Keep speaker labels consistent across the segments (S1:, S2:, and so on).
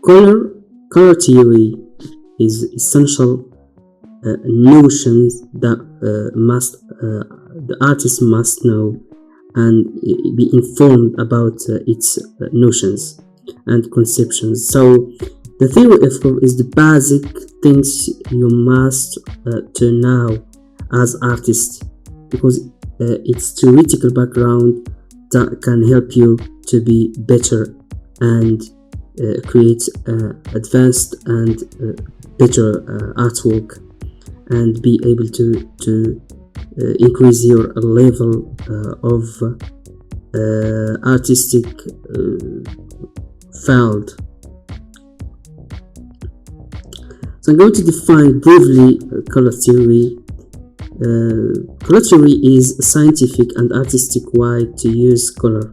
S1: Color theory is essential notions that the artist must know and be informed about its notions and conceptions. So the theory of color is the basic things you must to know as artists, because its theoretical background that can help you to be better and create advanced and better artwork, and be able to increase your level of artistic field. So I'm going to define briefly color theory. Color theory is a scientific and artistic way to use color.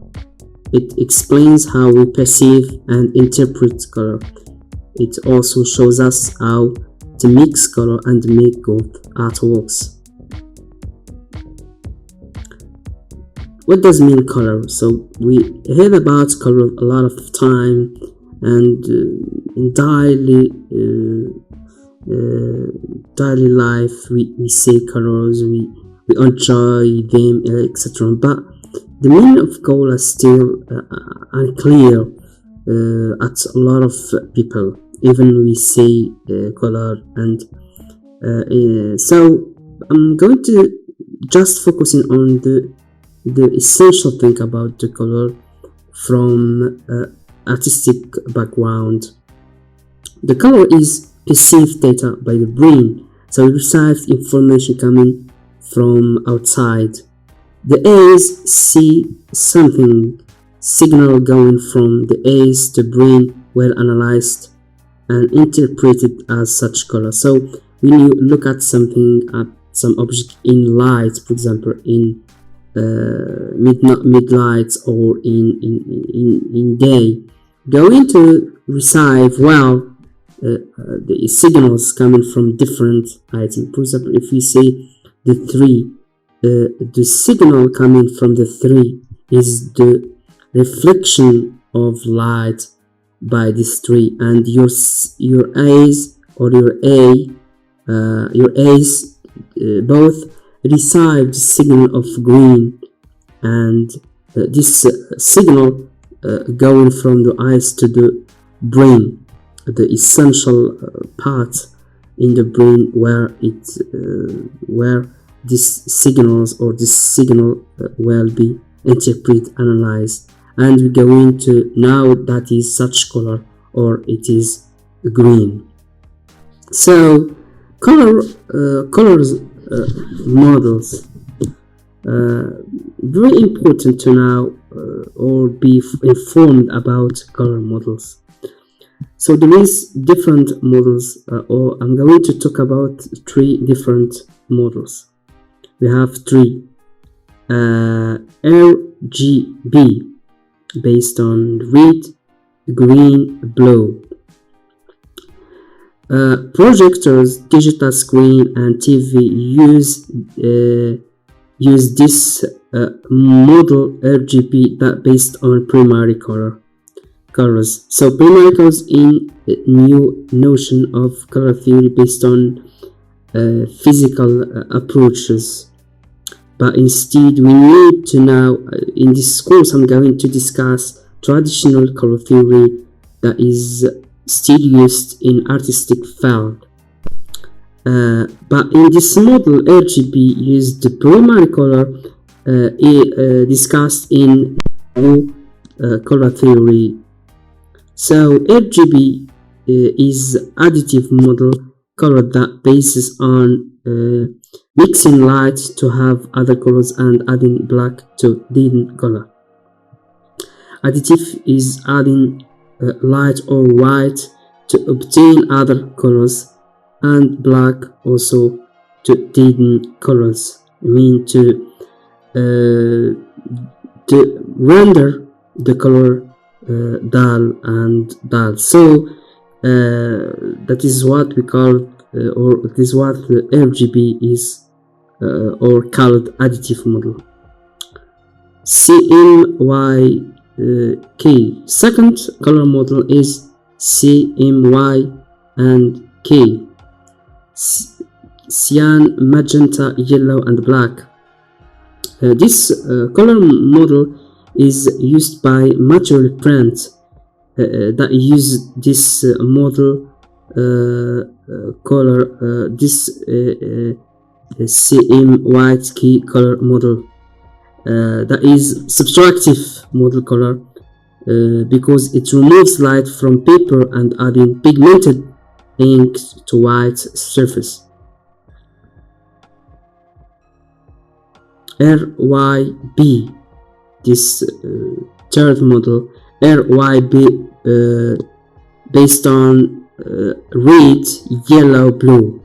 S1: It explains how we perceive and interpret color. It also shows us how to mix color and make good artworks. What does mean color? So we hear about color a lot of time, and in daily life we see colors, we enjoy them, etc. But the meaning of color is still unclear at a lot of people. Even we see color, and so I'm going to just focusing on the essential thing about the color from artistic background. The color is perceived data by the brain, so it receives information coming from outside. The eyes see something, signal going from the eyes to brain, well analyzed and interpreted as such color. So when you look at something, at some object in light, for example in mid-light or in day, going to receive the signals coming from different items. For example, if we see the tree, the signal coming from the tree is the reflection of light by this tree, and your eyes or your eyes both receive the signal of green, and this signal going from the eyes to the brain, the essential part in the brain where these signals or this signal will be interpreted, analyzed, and we're going to know that is such color or it is green. So colors models, very important to know or be informed about color models. So there is different models, or I'm going to talk about 3 different models. We have 3 RGB, based on red, green, blue. Projectors, digital screen, and TV use this model RGB that based on primary colors. So primary colors in a new notion of color theory based on physical approaches. But instead, we need to now, in this course, I'm going to discuss traditional color theory that is still used in artistic field. But in this model, RGB used the primary color discussed in color theory. So RGB is additive model color that bases on mixing light to have other colors and adding black to hidden color. Additive is adding light or white to obtain other colors, and black also to hidden colors. I mean to render the color dull and dull. So that is what we call or this is what the RGB is or called additive model. CMYK K. Second color model is CMY and K. Cyan, magenta, yellow, and black. This color model is used by material brands that use this model color, this CMYK color model. That is subtractive model color because it removes light from paper and adding pigmented ink to white surface. RYB, this third model, RYB based on red, yellow, blue.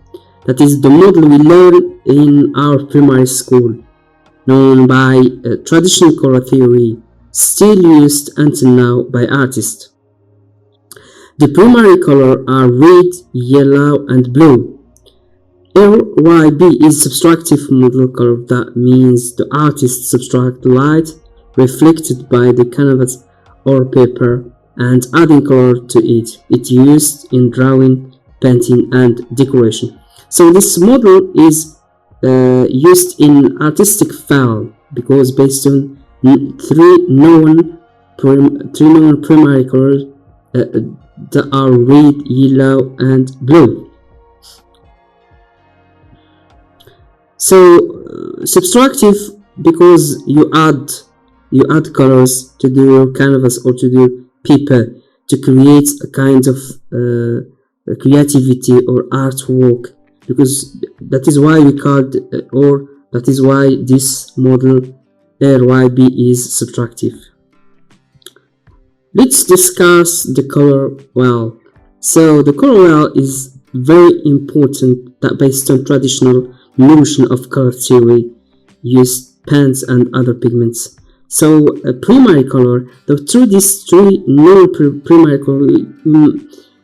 S1: That is the model we learn in our primary school, known by traditional color theory, still used until now by artists. The primary color are red, yellow, and blue. RYB is subtractive model color. That means the artist subtract light reflected by the canvas or paper and adding color to it. It's used in drawing, painting, and decoration. So this model is used in artistic file because based on three known primary colors that are red, yellow, and blue. So subtractive because you add colors to the canvas or to the paper to create a kind of creativity or artwork, because that is why we called or that is why this model RYB is subtractive. Let's discuss the color wheel. So the color wheel is very important that based on traditional notion of color theory, use paints and other pigments. So a primary color, through these three known primary color,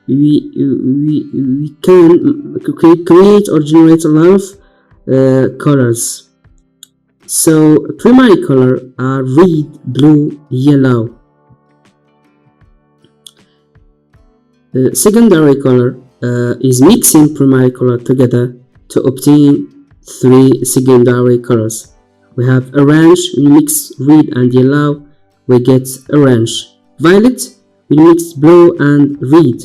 S1: we can create or generate a lot of colors. So primary color are red, blue, yellow. Secondary color is mixing primary color together to obtain three secondary colors. We have orange, we mix red and yellow, we get orange. Violet, we mix blue and red,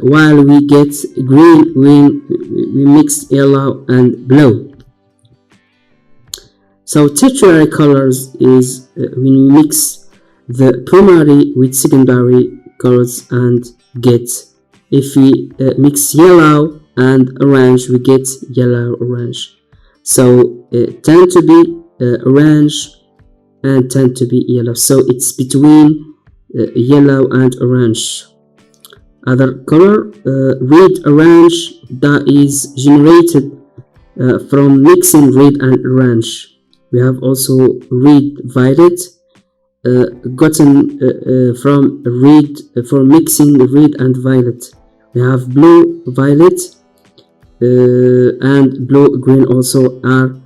S1: while we get green when we mix yellow and blue. So tertiary colors is when we mix the primary with secondary colors and get, if we mix yellow and orange, we get yellow orange. So tend to be orange and tend to be yellow. So it's between yellow and orange. Other color, red orange, that is generated from mixing red and orange. We have also red violet, gotten from red from mixing red and violet. We have blue violet and blue green also are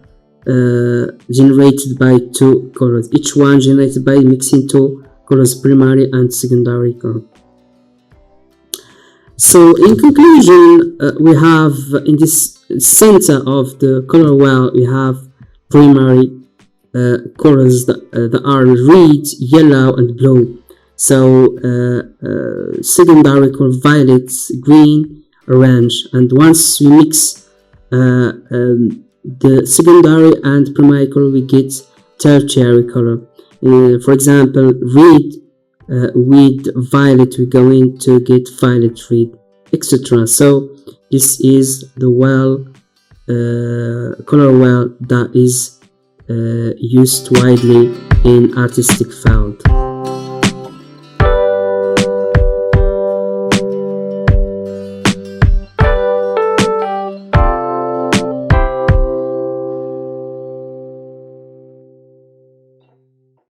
S1: generated by two colors, each one generated by mixing two colors, primary and secondary color. So in conclusion, we have in this center of the color wheel, we have primary colors that are red, yellow, and blue. So secondary color violet, green, orange, and once we mix the secondary and primary color, we get tertiary color. For example, red with violet, we're going to get violet red, etc. So this is the color wheel that is used widely in artistic field.